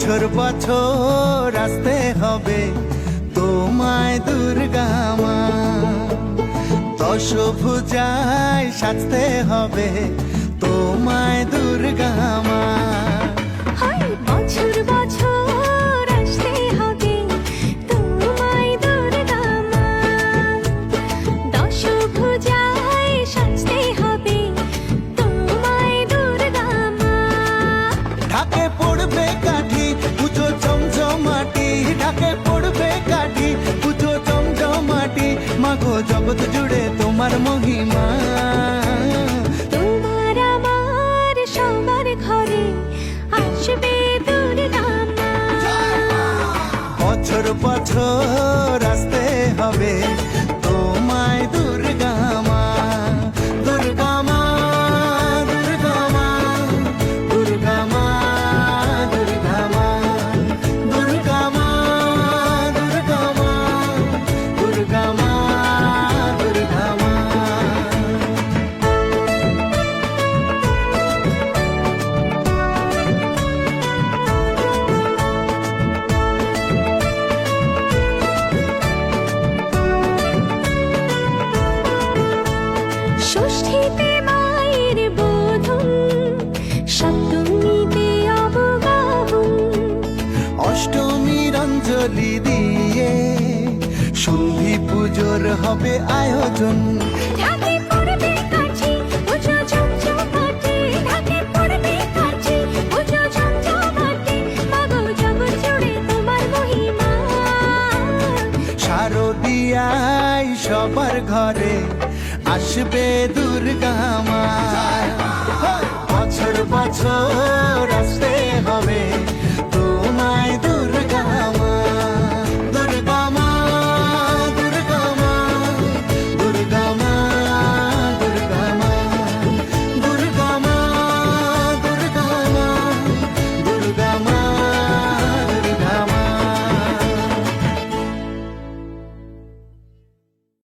বছর বছর আসতে হবে তোমায় দুর্গা মা, দশভুজায় সাজতে হবে তোমায় দুর্গা মা। বছর বছর আসতে হবে তোমায় দুর্গা মা, দশভুজায় সাজতে হবে তোমায় দুর্গা মা। ঢাকে পড়বে কাঠি পুজো চমচমাটি, ঢাকে পড়বে কাঠি পুজো চমচমাটি, মাগো জগৎ জুড়ে তোমার মহিমা। তোমার আমার সবার ঘরে আসবে দুর্গা মা, বছর বছর আসতে হবে তোমায় দুর্গা মা, দুর্গা মা, দুর্গা মা, দুর্গা মা, দুর্গা মা, দুর্গা মা, দুর্গা মা, দুর্গা মা, দুর্গা মা। ষষ্ঠীতে মায়ের বোধন, সপ্তমীতে অবগাহন, অষ্টমীর অঞ্জলি দিয়ে সন্ধি পুজোর হবে আয়োজন। ঢাকে পড়বে কাঠি পুজো চমচমাটি, ঢাকে পড়বে কাঠি পুজো চমচমাটি, মাগো জগৎ জুড়ে তোমার মহিমা। শারদিয়ায় সবার ঘরে আসবে দুর্গা মা, বছর বছর আসতে হবে